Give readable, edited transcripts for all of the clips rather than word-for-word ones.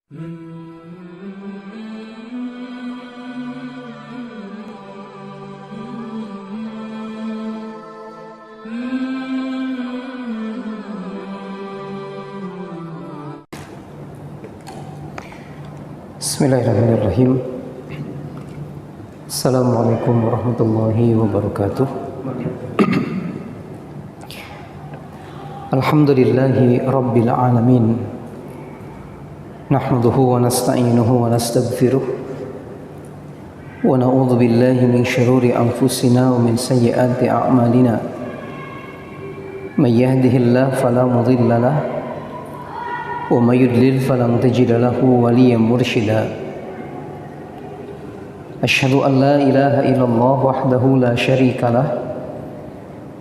Bismillahirrahmanirrahim. Assalamualaikum warahmatullahi wabarakatuh. Alhamdulillahi rabbil alamin. Nahmaduhu wa nasta'inuhu wa nastaghfiruh. Wa na'udzu billahi min syururi anfusina wa min sayyiati a'malina. May yahdihillahu fala mudilla lahu wa may yudlil falan tajida lahu waliyyan mursyida. Asyhadu an la ilaha illallah wahdahu la syarika lah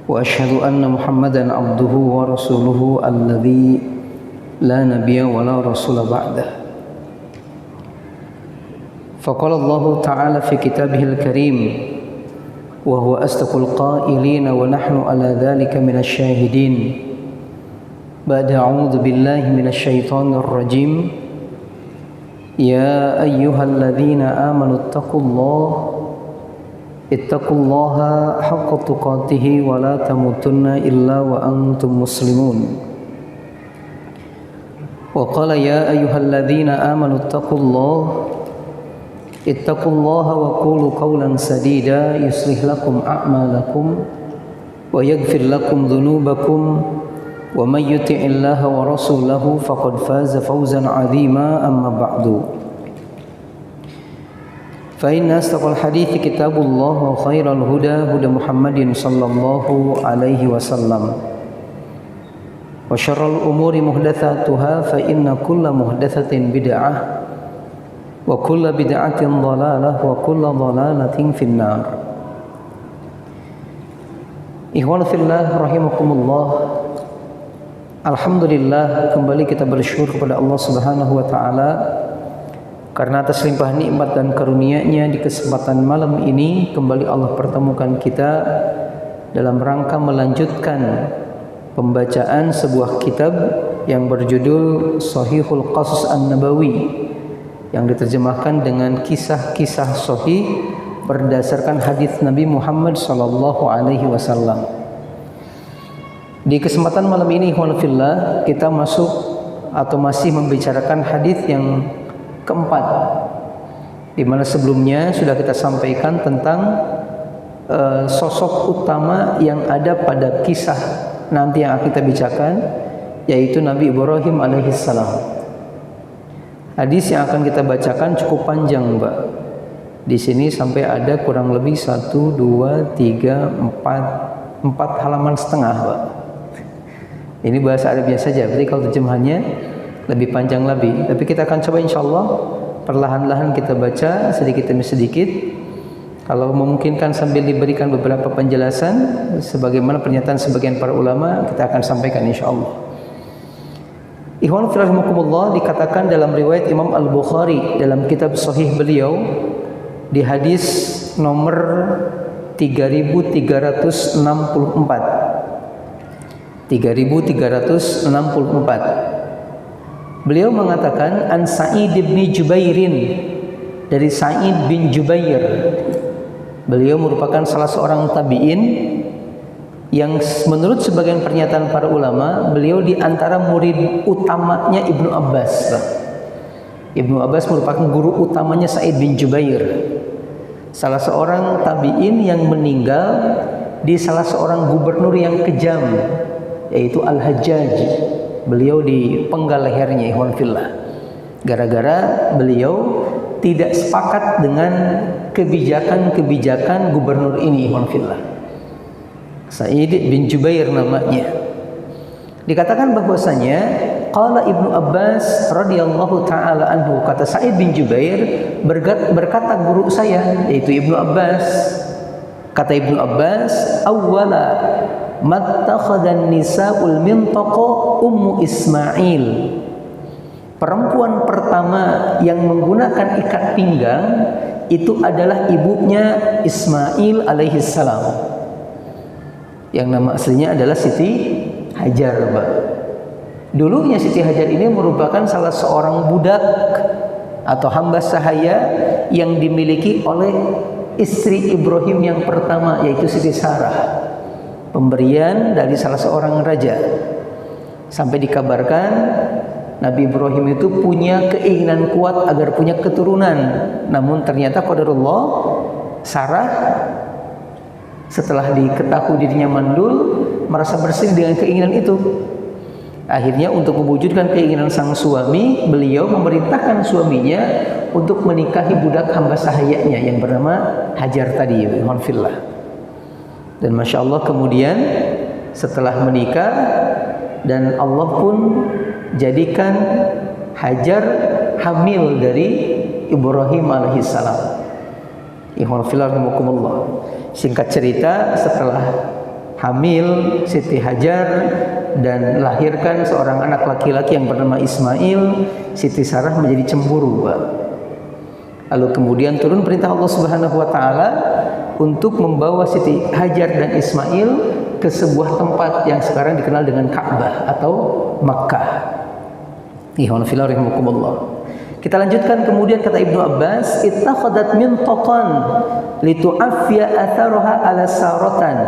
wa asyhadu anna Muhammadan abduhu wa rasuluhu alladzi la nabiyya wa la rasula ba'dah. Faqala Allah ta'ala fi kitabihil karim wa huwa asdaqul qailin wa nahnu ala dzalika minasy syahidin. Ba'da a'udzu billahi minasy syaithanir rajim. Ya ayyuhalladzina amanu ittaqullaha haqqa tuqatih wa la tamutunna illa wa antum muslimun. Wa qala ya ayyuhalladzina amanu ittaqullaha wa qulu qawlan sadida yuslih lakum a'malakum wa yaghfir lakum dhunubakum wa may yuti'illaha wa rasulahu faqad faza fawzan 'azima amma ba'du. Fa inna asdaqal hadithi kitabullah wa khairal huda Muhammadin sallallahu alaihi wasallam. Wa syarrul umuri muhdatsatuha fa inna kulla muhdatsatin bid'ah wa kulla bid'atin dhalalah wa kulla dhalalatin finnar. Ikhwan fillah rahimakumullah. Alhamdulillah, kembali kita bersyukur kepada Allah Subhanahu wa taala karena atas limpah nikmat dan karunia-Nya di kesempatan malam ini kembali Allah pertemukan kita dalam rangka melanjutkan pembacaan sebuah kitab yang berjudul Shahihul Qasas An-Nabawi yang diterjemahkan dengan kisah-kisah sahih berdasarkan hadis Nabi Muhammad sallallahu alaihi wasallam. Di kesempatan malam ini ikhwanillah kita masuk atau masih membicarakan hadis yang keempat, di mana sebelumnya sudah kita sampaikan tentang sosok utama yang ada pada kisah nanti yang akan kita bicarakan, yaitu Nabi Ibrahim alaihissalam. Hadis yang akan kita bacakan cukup panjang, Mbak. Di sini sampai ada kurang lebih 1, 2, 3, 4 halaman setengah, Mbak. Ini bahasa Arabnya saja, berarti kalau terjemahannya lebih panjang lebih. Tapi kita akan coba insyaallah perlahan-lahan kita baca sedikit demi sedikit. Kalau memungkinkan sambil diberikan beberapa penjelasan sebagaimana pernyataan sebagian para ulama, kita akan sampaikan insyaallah. Ikhwan fillah rahimakumullah, dikatakan dalam riwayat Imam Al-Bukhari dalam kitab sahih beliau di hadis nomor 3364. 3364. Beliau mengatakan an Sa'id bin Jubairin, dari Sa'id bin Jubair. Beliau merupakan salah seorang tabi'in yang menurut sebagian pernyataan para ulama, beliau di antara murid utamanya Ibnu Abbas. Ibnu Abbas merupakan guru utamanya Sa'id bin Jubair, salah seorang tabi'in yang meninggal di salah seorang gubernur yang kejam, yaitu Al-Hajjaj. Beliau dipenggal lehernya ikhwan fillah gara-gara beliau tidak sepakat dengan kebijakan gubernur ini ikhwan fillah. Sa'id bin Jubair namanya. Dikatakan bahwasanya qala Ibnu Abbas radhiyallahu taala anhu, kata Sa'id bin Jubair, berkata guru saya yaitu Ibnu Abbas, kata Ibnu Abbas, awwala mattakhadhan nisa'ul mintaqa Ummu Ismail. Perempuan pertama yang menggunakan ikat pinggang itu adalah ibunya Ismail alaihissalam, yang nama aslinya adalah Siti Hajar, Pak. Dulunya Siti Hajar ini merupakan salah seorang budak atau hamba sahaya yang dimiliki oleh istri Ibrahim yang pertama, yaitu Siti Sarah, pemberian dari salah seorang raja. Sampai dikabarkan Nabi Ibrahim itu punya keinginan kuat agar punya keturunan. Namun ternyata qadarullah, Sarah setelah diketahui dirinya mandul merasa bersih dengan keinginan itu. Akhirnya untuk mewujudkan keinginan sang suami, beliau memerintahkan suaminya untuk menikahi budak hamba sahayanya yang bernama Hajar tadi, fillah. Dan Masya Allah kemudian setelah menikah, dan Allah pun jadikan Hajar hamil dari Ibrahim alaihissalam. Fillah rahimakumullah. Singkat cerita, setelah hamil Siti Hajar dan lahirkan seorang anak laki-laki yang bernama Ismail, Siti Sarah menjadi cemburu, Pak. Lalu kemudian turun perintah Allah Subhanahu wa taala untuk membawa Siti Hajar dan Ismail ke sebuah tempat yang sekarang dikenal dengan Ka'bah atau Makkah. Fillah rahimakumullah. Kita lanjutkan kemudian kata Ibnu Abbas, ittakhadhat mintaqan litu'affiya atharuha ala saratan.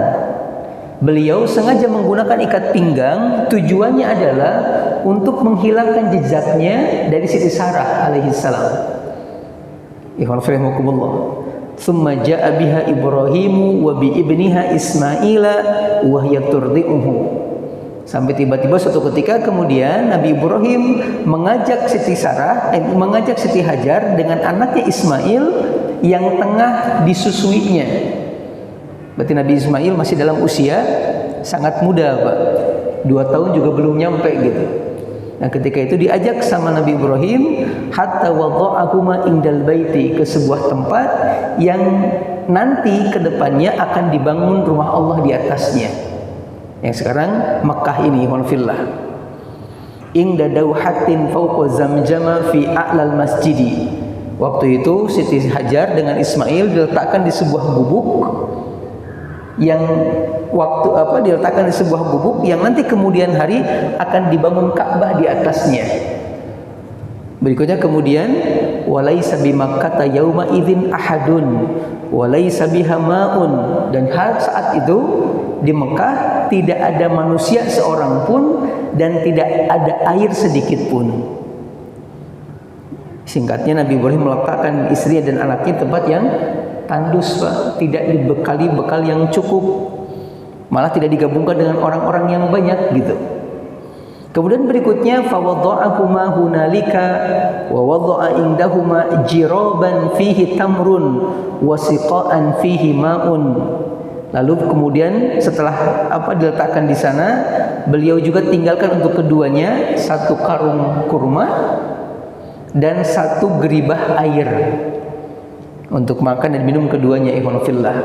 Beliau sengaja menggunakan ikat pinggang, tujuannya adalah untuk menghilangkan jejaknya dari Siti Sarah alaihissalam. Ihwanafillahimakumullah. Thumma ja'a biha Ibrahimu wa bi ibniha Ismaila wa hiya turdi'uhu. Sampai tiba-tiba suatu ketika kemudian Nabi Ibrahim mengajak Siti Sarah, mengajak Siti Hajar dengan anaknya Ismail yang tengah disusuinya. Berarti Nabi Ismail masih dalam usia sangat muda, Pak. 2 tahun juga belum nyampe gitu. Nah, ketika itu diajak sama Nabi Ibrahim hatta wada'ahuma indal baiti, ke sebuah tempat yang nanti kedepannya akan dibangun rumah Allah di atasnya. Yang sekarang Makkah ini, fillah. Inda dawhatin fawqa zamjama fi a'lal masjidi. Waktu itu Siti Hajar dengan Ismail diletakkan di sebuah gubuk yang diletakkan di sebuah gubuk yang nanti kemudian hari akan dibangun Ka'bah di atasnya. Berikutnya kemudian walaisa bi Makkah yauma idzin ahadun walaisa biha ma'un, dan saat itu di Mekah tidak ada manusia seorang pun dan tidak ada air sedikit pun. Singkatnya Nabi Ibrahim meletakkan istri dan anaknya tempat yang tandus, Pak, tidak dibekali bekal yang cukup, malah tidak digabungkan dengan orang-orang yang banyak gitu. Kemudian berikutnya fawadha'ahuma hunalika wa wadha'a indahuma jiraban fihi tamrun wa siqa'an fihi ma'un. Lalu kemudian setelah diletakkan di sana, beliau juga tinggalkan untuk keduanya 1 karung kurma dan 1 geribah air untuk makan dan minum keduanya, fillah.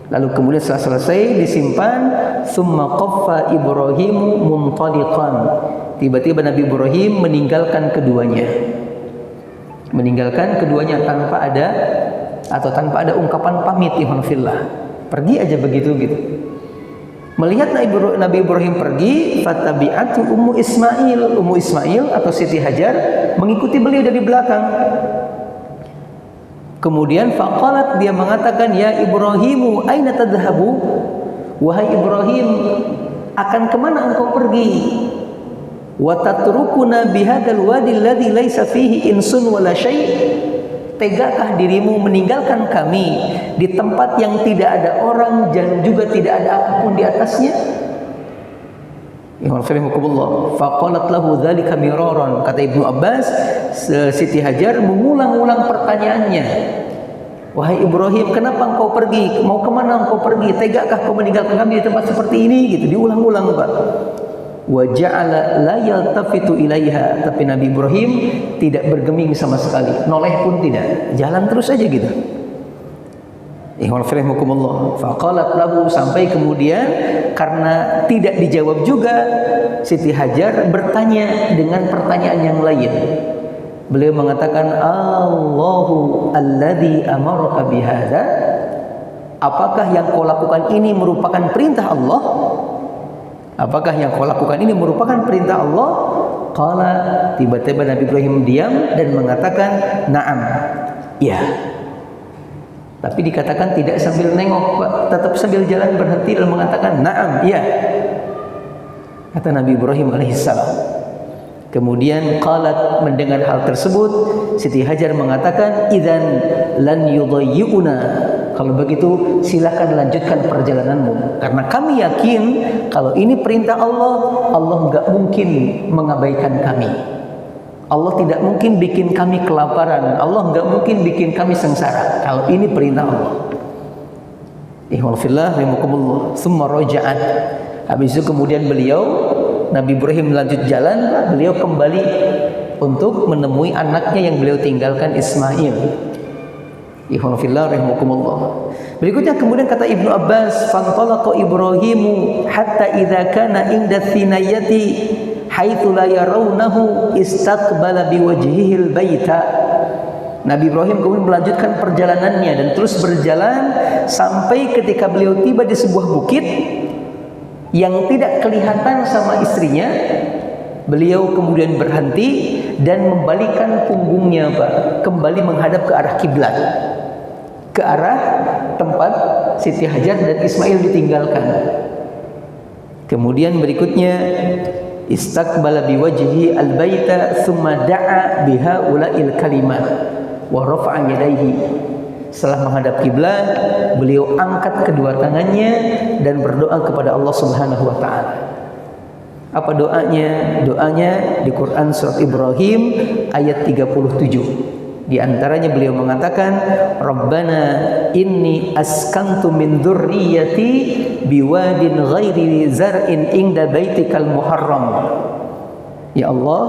Lalu kemudian setelah selesai disimpan, summa qaffa Ibrahimu muntaliqan. Tiba-tiba Nabi Ibrahim meninggalkan keduanya. Meninggalkan keduanya tanpa ada ungkapan pamit, fillah. Pergi aja begitu gitu. Melihat Nabi Ibrahim pergi, fatabi'atu Ummu Ismail atau Siti Hajar mengikuti beliau dari belakang. Kemudian faqalat, dia mengatakan, ya Ibrahimu aina tadhhabu? Wahai Ibrahim, akan kemana engkau pergi? Wa tatrukuna bihadzal wadi alladhi laisa fihi insun wala syai'? Tegakah dirimu meninggalkan kami di tempat yang tidak ada orang dan juga tidak ada apapun di atasnya? Faqalat lahu dzalika miraran. Kata Ibnu Abbas, Siti Hajar mengulang-ulang pertanyaannya. Wahai Ibrahim, kenapa engkau pergi? Mau kemana engkau pergi? Tegakah kau meninggalkan kami di tempat seperti ini? Gitu, diulang-ulang, Pak. Wa ja'ala la yaltafitu ilaiha. Tapi Nabi Ibrahim tidak bergeming sama sekali, noleh pun tidak, jalan terus aja gitu. Faqalat lahu, sampai kemudian karena tidak dijawab juga, Siti Hajar bertanya dengan pertanyaan yang lain. Beliau mengatakan, Allahu alladzi amaraka bihadza? Apakah yang kau lakukan ini merupakan perintah Allah? Apakah yang kau lakukan ini merupakan perintah Allah? Qala, tiba-tiba Nabi Ibrahim diam dan mengatakan, na'am, ya. Tapi dikatakan tidak sambil nengok, Pak, tetap sambil jalan berhenti dan mengatakan, na'am, ya. Kata Nabi Ibrahim alaihissalam. Kemudian qalat, mendengar hal tersebut, Siti Hajar mengatakan, idzan lan yudayyi'una. Kalau begitu silakan lanjutkan perjalananmu, karena kami yakin kalau ini perintah Allah, Allah enggak mungkin mengabaikan kami. Allah tidak mungkin bikin kami kelaparan, Allah enggak mungkin bikin kami sengsara kalau ini perintah Allah. Ihwal fillah rahimakumullah. Summa raja'at. Habis itu kemudian beliau, Nabi Ibrahim lanjut jalan, beliau kembali untuk menemui anaknya yang beliau tinggalkan, Ismail. Ihwal fillah rahimakumullah. Berikutnya kemudian kata Ibnu Abbas, fantalaqa Ibrahimu hatta idza kana inda thinayati haitsu la yarawnahu istaqbala biwajhihi albayta. Nabi Ibrahim kemudian melanjutkan perjalanannya dan terus berjalan sampai ketika beliau tiba di sebuah bukit yang tidak kelihatan sama istrinya. Beliau kemudian berhenti dan membalikkan punggungnya, Pak, kembali menghadap ke arah kiblat, ke arah tempat Siti Hajar dan Ismail ditinggalkan. Kemudian berikutnya, istaqbala biwajhi albaita thumma da'a bihaula'il kalimat wa rafa'a yadayhi. Setelah menghadap kiblat, beliau angkat kedua tangannya dan berdoa kepada Allah Subhanahu wa taala. Apa doanya? Doanya di Quran surat Ibrahim ayat 37. Di antaranya beliau mengatakan, Rabbana inni askantu min dzurriyyati biwadin ghairi zar'in inda baitikal muharram. Ya Allah,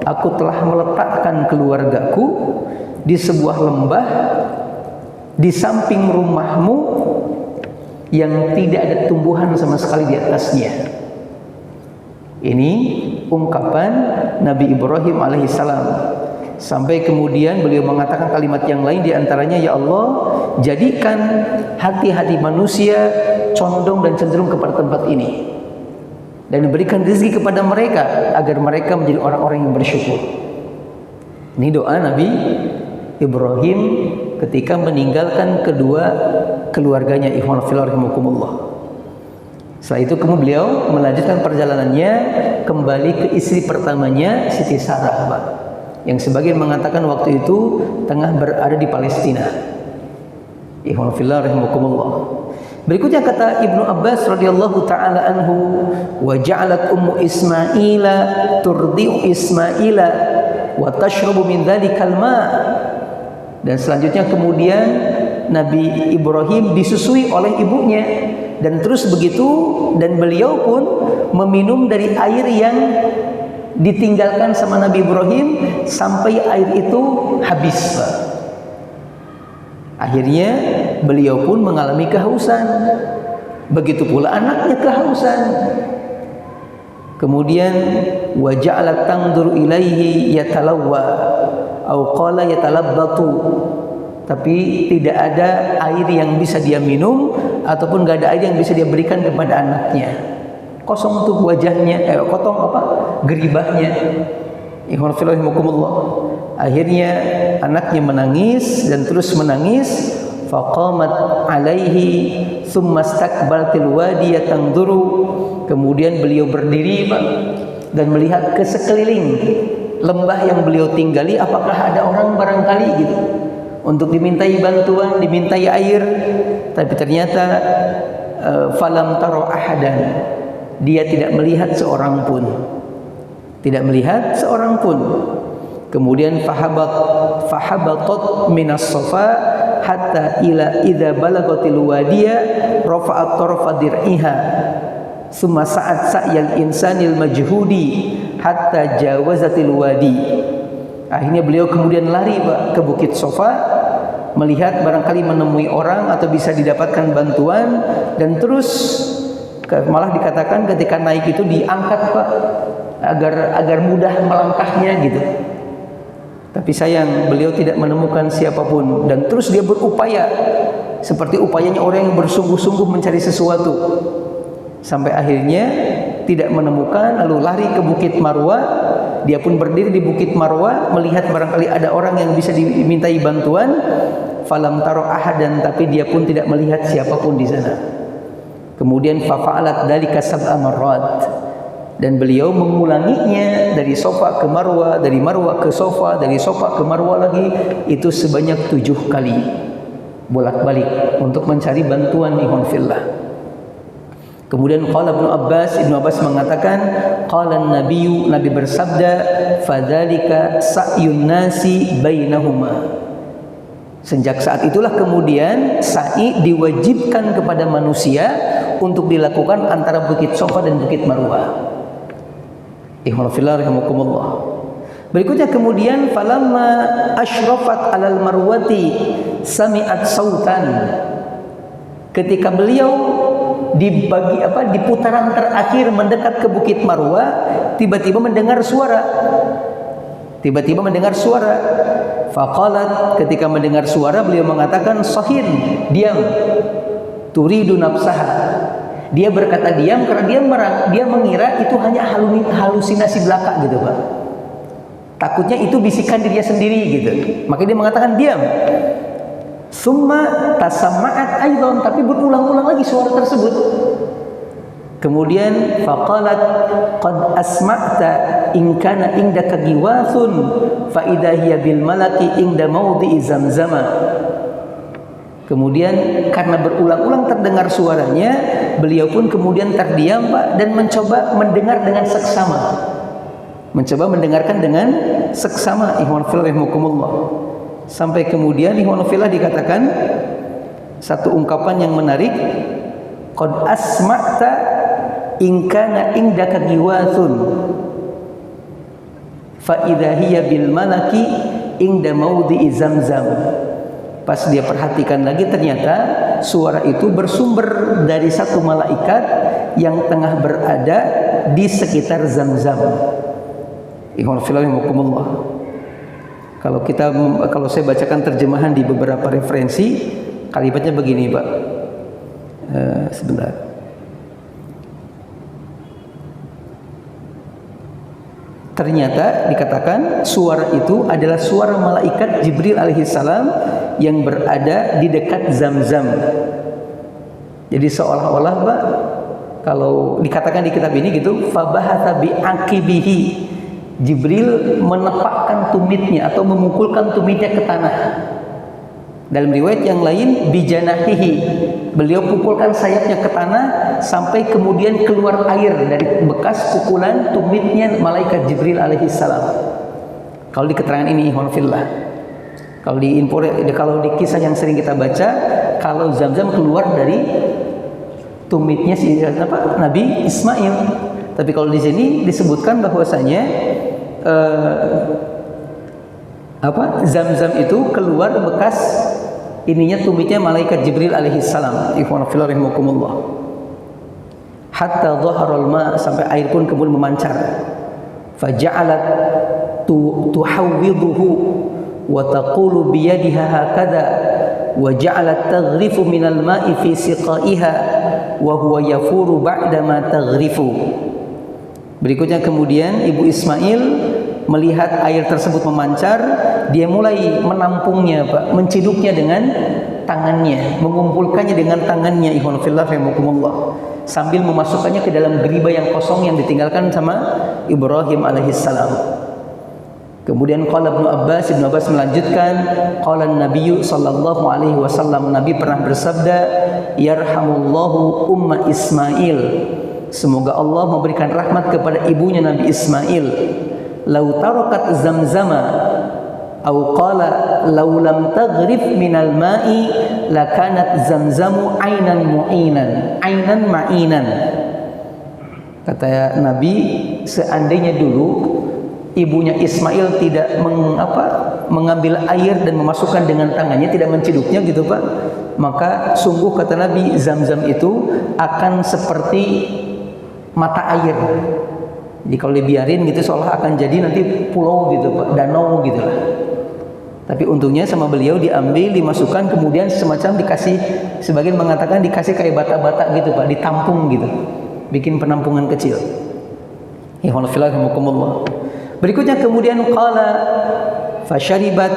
aku telah meletakkan keluargaku di sebuah lembah di samping rumahmu yang tidak ada tumbuhan sama sekali di atasnya. Ini ungkapan Nabi Ibrahim alaihissalam. Sampai kemudian beliau mengatakan kalimat yang lain, di antaranya, ya Allah, jadikan hati-hati manusia condong dan cenderung kepada tempat ini, dan berikan rezeki kepada mereka agar mereka menjadi orang-orang yang bersyukur. Ini doa Nabi Ibrahim ketika meninggalkan kedua keluarganya. Ikhwan fillah rahimakumullah. Setelah itu kemudian beliau melanjutkan perjalanannya kembali ke istri pertamanya, Siti Sarah, Pak, yang sebagian mengatakan waktu itu tengah berada di Palestina. Ikhwan fillah rahimakumullah. Berikutnya kata Ibnu Abbas radhiyallahu taala anhu, wa ja'alat ummu Ismaila turdi'u Ismaila wa tashrabu min dzalikal ma'. Dan selanjutnya kemudian Nabi Ibrahim disusui oleh ibunya, dan terus begitu, dan beliau pun meminum dari air yang ditinggalkan sama Nabi Ibrahim sampai air itu habis. Akhirnya beliau pun mengalami kehausan, begitu pula anaknya kehausan. Kemudian wa ja'alat tanzuru ilaihi yatalawwa au qala yatalabbatu. Tapi tidak ada air yang bisa dia minum ataupun enggak ada air yang bisa dia berikan kepada anaknya. Kosong tuh wajahnya, kosong apa? Geribahnya. Ikhwan fillah rahimakumullah. Akhirnya anaknya menangis dan terus menangis. Faqamat alaihi thumma istaqbalatil wadiya tanzuru. Kemudian beliau berdiri, Pak, dan melihat ke sekeliling lembah yang beliau tinggali, apakah ada orang barangkali gitu, untuk dimintai bantuan, dimintai air. Tapi ternyata falam taro ahadan, dia tidak melihat seorang pun, tidak melihat seorang pun. Kemudian fahabatat minas safa hatta ila idza balagatil wadiya rafa'at tarfa dir'iha summa sa'at sa'yal insanil majhudi hatta jawazatil wadi. Akhirnya beliau kemudian lari, Pak, ke Bukit Sofa, melihat barangkali menemui orang atau bisa didapatkan bantuan, dan terus malah dikatakan ketika naik itu diangkat, Pak, agar mudah melangkahnya gitu. Tapi sayang beliau tidak menemukan siapapun, dan terus dia berupaya seperti upayanya orang yang bersungguh-sungguh mencari sesuatu, sampai akhirnya tidak menemukan, lalu lari ke Bukit Marwa. Dia pun berdiri di Bukit Marwa melihat barangkali ada orang yang bisa dimintai bantuan. Falam taro ahadan, tapi dia pun tidak melihat siapapun di sana. Kemudian fafa'alat dalika sab'a marrat, dan beliau mengulanginya dari Safa ke Marwa, dari Marwa ke Safa, dari Safa ke Marwa lagi, itu sebanyak 7 kali bolak-balik untuk mencari bantuan ikhwan fillah. Kemudian qala Ibnu Abbas mengatakan, qala an-nabiyyu, Nabi bersabda, fadzalika sa'yun nasi bainahuma. Sejak saat itulah kemudian sa'i diwajibkan kepada manusia untuk dilakukan antara Bukit Safa dan Bukit Marwa. Ikhwan fillah rahimakumullah. Berikutnya kemudian falamma asyrafat alal marwati sami'at sautan. Ketika beliau di putaran terakhir mendekat ke Bukit Marwa, tiba-tiba mendengar suara. Faqalat, ketika mendengar suara beliau mengatakan, sahir, diam. Turidu nafsaha. Dia berkata diam karena dia mengira itu hanya halusinasi belaka gitu Pak. Takutnya itu bisikan dirinya sendiri gitu. Maka dia mengatakan diam. Summa tasamma'at aidan, tapi berulang-ulang lagi suara tersebut. Kemudian faqalat qad asma'ta in kana indaka giwathun fa idza hiya bil malaki inda maudhi'i zamzama. Kemudian karena berulang-ulang terdengar suaranya, beliau pun kemudian terdiam Pak, dan mencoba mendengar dengan seksama. Mencoba mendengarkan dengan seksama, ikhwan fillah rahimakumullah. Sampai kemudian ikhwan fillah dikatakan satu ungkapan yang menarik, qad asma'ta in kana indaka giwathun fa idza hiya bil malaki inda maudhi'i zamzam. Pas dia perhatikan lagi, ternyata suara itu bersumber dari satu malaikat yang tengah berada di sekitar Zamzam. Ikhwan fillah rahimakumullah. Kalau saya bacakan terjemahan di beberapa referensi, kalimatnya begini Pak. Sebentar. Ternyata dikatakan suara itu adalah suara malaikat Jibril alaihissalam yang berada di dekat Zamzam. Jadi seolah-olah Pak, kalau dikatakan di kitab ini gitu, fabahatha bi aqibihi, Jibril menepakkan tumitnya atau memukulkan tumitnya ke tanah. Dalam riwayat yang lain bijanahihi, beliau pukulkan sayapnya ke tanah sampai kemudian keluar air dari bekas pukulan tumitnya malaikat Jibril alaihissalam. Kalau di keterangan ini ikhwan fillah, kalau di kisah yang sering kita baca, kalau Zamzam keluar dari tumitnya Nabi Ismail. Tapi kalau di sini disebutkan bahwasanya Zamzam itu keluar bekas ininya tumitnya malaikat Jibril alaihissalam. Ikhwan fillah rahimakumullah. Hatta dhaharal ma, sampai air pun kemudian memancar. Faja'alat tuhawwidhuhu wa taqulu biyadiha hakadha wa ja'alat taghrifu minal ma'i fi siqaiha wa huwa yafuru ba'da ma taghrifu. Berikutnya kemudian Ibu Ismail melihat air tersebut memancar, dia mulai menampungnya Pak, menciduknya dengan tangannya, mengumpulkannya dengan tangannya, ikhwan fillah rahimakumullah, sambil memasukkannya ke dalam geriba yang kosong yang ditinggalkan sama Ibrahim alaihissalam. Kemudian qala Ibnu Abbas melanjutkan, qala an-nabiyyu sallallahu alaihi wasallam, Nabi pernah bersabda, yarhamullahu umma Ismail, semoga Allah memberikan rahmat kepada ibunya Nabi Ismail. Lau tarakat zamzama atau qala law lam taghrif minal ma'i lakanat zamzamu ainan ma'inan. Kata Nabi, seandainya dulu ibunya Ismail tidak mengambil air dan memasukkan dengan tangannya, tidak menciduknya gitu Pak, maka sungguh kata Nabi, Zamzam itu akan seperti mata air. Jadi kalau dibiarin gitu seolah akan jadi nanti pulau gitu Pak, danau gitu lah. Tapi untungnya sama beliau diambil, dimasukkan, kemudian semacam dikasih, sebagian mengatakan dikasih kayak bata-bata gitu Pak, ditampung gitu, bikin penampungan kecil. Ikhwan fillah rahimakumullah. Berikutnya kemudian qala fasharibat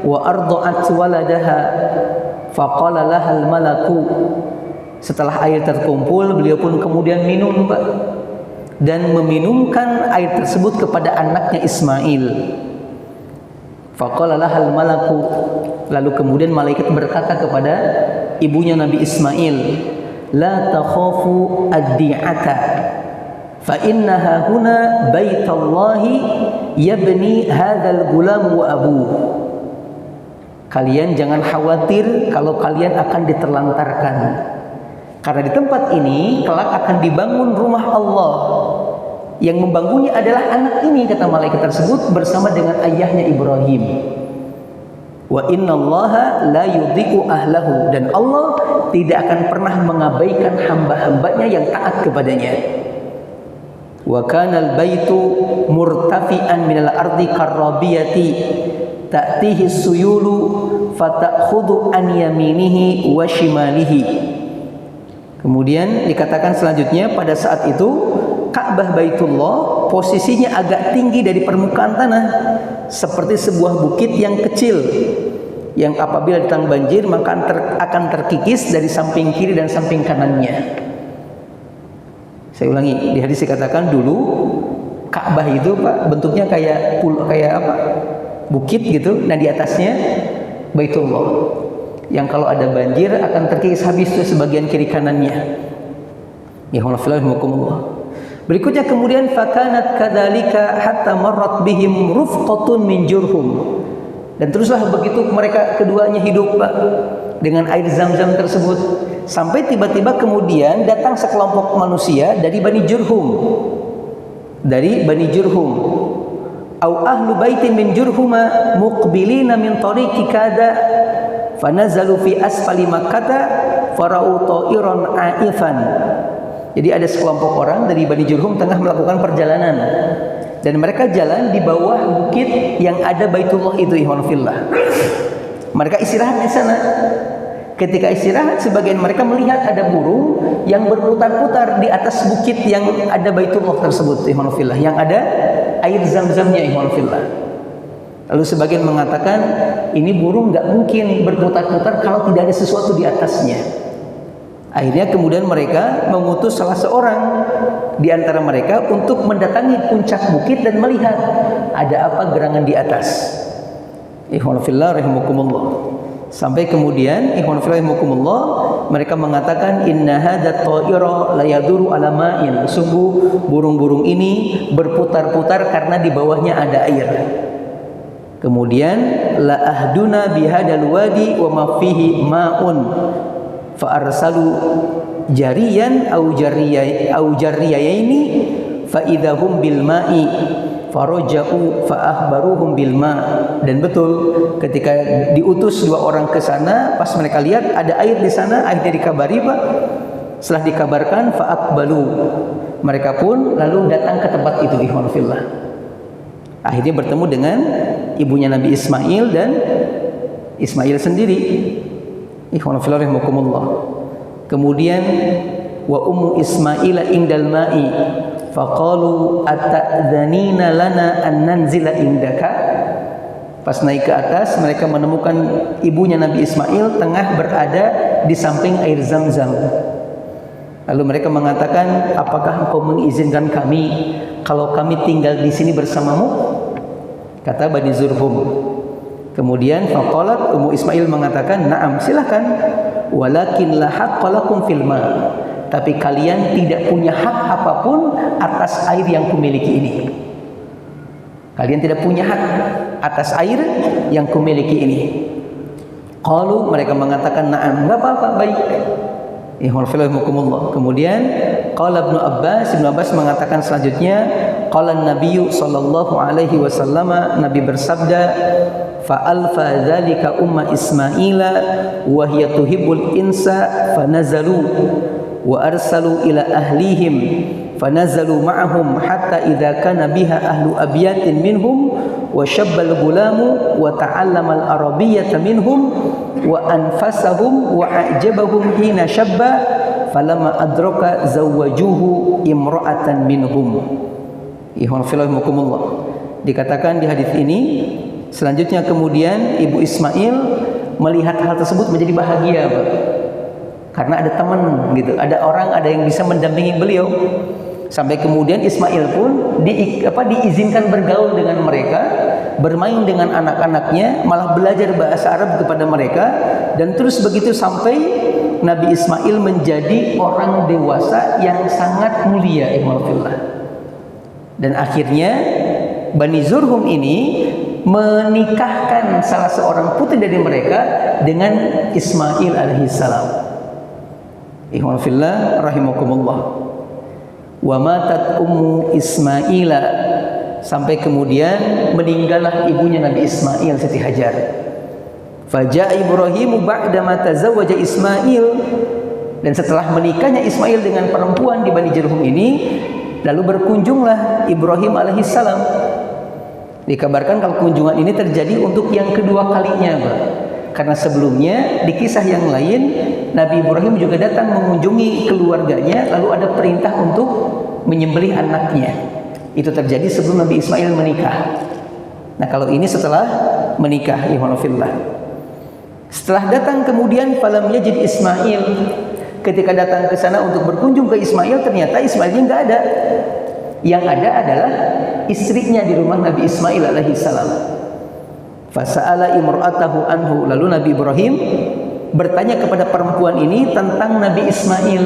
wa arda'at waladaha faqala lahal malaku. Setelah air terkumpul, beliau pun kemudian minum, Pak, dan meminumkan air tersebut kepada anaknya Ismail. Faqala lahal malaku, lalu kemudian malaikat berkata kepada ibunya Nabi Ismail, la takhafu ad-di'ata fa innaha huna baitallahi yabni hadzal gulam wa abu. Kalian jangan khawatir kalau kalian akan diterlantarkan, karena di tempat ini kelak akan dibangun rumah Allah. Yang membangunnya adalah anak ini, kata malaikat tersebut, bersama dengan ayahnya Ibrahim. Wa innallaha la yudhi'u ahlahu, dan Allah tidak akan pernah mengabaikan hamba-hambanya yang taat kepadanya. Wa kana al-baitu murtafi'an minal ardi karrabiyati ta'tihi suyulu fata'khudhu an yaminihi wa shimalihi. Kemudian dikatakan selanjutnya, pada saat itu Ka'bah Baitullah posisinya agak tinggi dari permukaan tanah, seperti sebuah bukit yang kecil yang apabila datang banjir maka akan terkikis dari samping kiri dan samping kanannya. Saya ulangi, di hadis dikatakan dulu Ka'bah itu, Pak, bentuknya kayak bukit gitu. Nah, di atasnya Baitullah, yang kalau ada banjir akan terkikis habis tuh sebagian kiri kanannya. Ya Allah. Berikutnya kemudian fakanat kadzalika hatta marrat bihim rufqatun min Jurhum. Dan teruslah begitu mereka keduanya hidup, Pak, dengan air Zam-Zam tersebut, sampai tiba-tiba kemudian datang sekelompok manusia dari Bani Jurhum. Au ahlu baitin min Jurhuma muqbilina min tariqi kada fanazalu fi asfali makkata farau ta'iran a'ifan. Jadi ada sekelompok orang dari Bani Jurhum tengah melakukan perjalanan, dan mereka jalan di bawah bukit yang ada Baitullah itu, ikhwan fillah. Mereka istirahat di sana. Ketika istirahat, sebagian mereka melihat ada burung yang berputar-putar di atas bukit yang ada Baitullah tersebut, ikhwan fillah, yang ada air Zam-Zamnya, ikhwan fillah. Lalu sebagian mengatakan ini burung nggak mungkin berputar-putar kalau tidak ada sesuatu di atasnya. Akhirnya kemudian mereka mengutus salah seorang di antara mereka untuk mendatangi puncak bukit dan melihat ada apa gerangan di atas. Ikhwan fillah rahimakumullah. Sampai kemudian ikhwan fillah rahimakumullah, mereka mengatakan inna hadza ta'ira la yaduru ala ma'in. Sungguh burung-burung ini berputar-putar karena di bawahnya ada air. Kemudian la ahduna bihadal wadi wa ma fihi ma'un fa arsalu jariyan au jariyaini fa idahum bil ma'i faraja'u fa akhbaruhum bil ma'. Dan betul, ketika diutus dua orang ke sana, pas mereka lihat ada air di sana, akhirnya dikabari, Pak. Setelah dikabarkan fa aqbalu, mereka pun lalu datang ke tempat itu, ikhwan fillah. Akhirnya bertemu dengan ibunya Nabi Ismail dan Ismail sendiri. Ikhwan fillah rahimakumullah. Kemudian wa ummu Ismaila indal ma'i faqalu ata'dhanina lana an nanzila indaka. Pas naik ke atas, mereka menemukan ibunya Nabi Ismail tengah berada di samping air Zam-Zam. Lalu mereka mengatakan, apakah engkau mengizinkan kami kalau kami tinggal di sini bersamamu? Kata Bani Jurhum. Kemudian faqalat, Ummu Ismail mengatakan, "Na'am, silakan. Walakin la haqqa lakum fil ma'." Tapi kalian tidak punya hak apapun atas air yang kumiliki ini. Kalian tidak punya hak atas air yang kumiliki ini. Qalu, mereka mengatakan, "Na'am, enggak apa-apa, baik." Kemudian qala Ibnu Abbas mengatakan selanjutnya, qala an-nabiyyu sallallahu alaihi wasallam, Nabi bersabda, fa alfa dzalika umma Ismaila wa hiya tuhibbul insa fanazalu wa arsalu ila ahlihim fanazalu ma'ahum hatta idza kana biha ahlu abyatin minhum wa shabbal gulamu wa ta'allama al-arabiyyata minhum wa anfasahum wa a'jabahum hina shabba falamma adraka zawwajuhu imra'atan minhum. Ikhwan fillah rahimakumullah. Dikatakan di hadis ini, selanjutnya kemudian ibu Ismail melihat hal tersebut menjadi bahagia, Pak. Karena ada teman gitu, ada orang, ada yang bisa mendampingi beliau. Sampai kemudian Ismail pun diizinkan bergaul dengan mereka, bermain dengan anak-anaknya, malah belajar bahasa Arab kepada mereka, dan terus begitu sampai Nabi Ismail menjadi orang dewasa yang sangat mulia, ikhwanillah. Dan akhirnya Bani Zurhum ini menikahkan salah seorang putri dari mereka dengan Ismail alaihissalam. Ikhwan fillah rahimakumullah. Wa matat ummu Ismaila, sampai kemudian meninggallah ibunya Nabi Ismail, Siti Hajar. Faja'a Ibrahim ba'da ma tazawwaja Ismail, dan setelah menikahnya Ismail dengan perempuan di Bani Zurhum ini, lalu berkunjunglah Ibrahim alaihissalam. Dikabarkan kalau kunjungan ini terjadi untuk yang kedua kalinya, Pak. Karena sebelumnya di kisah yang lain Nabi Ibrahim juga datang mengunjungi keluarganya, lalu ada perintah untuk menyembelih anaknya. Itu terjadi sebelum Nabi Ismail menikah. Nah, kalau ini setelah menikah, ikhwanillah. Setelah datang kemudian falam yajid Ismail. Ketika datang ke sana untuk berkunjung ke Ismail, ternyata Ismailnya nggak ada. Yang ada adalah istrinya di rumah Nabi Ismail alaihissalam. Fasa'ala imra'atahu anhu, lalu Nabi Ibrahim bertanya kepada perempuan ini tentang Nabi Ismail,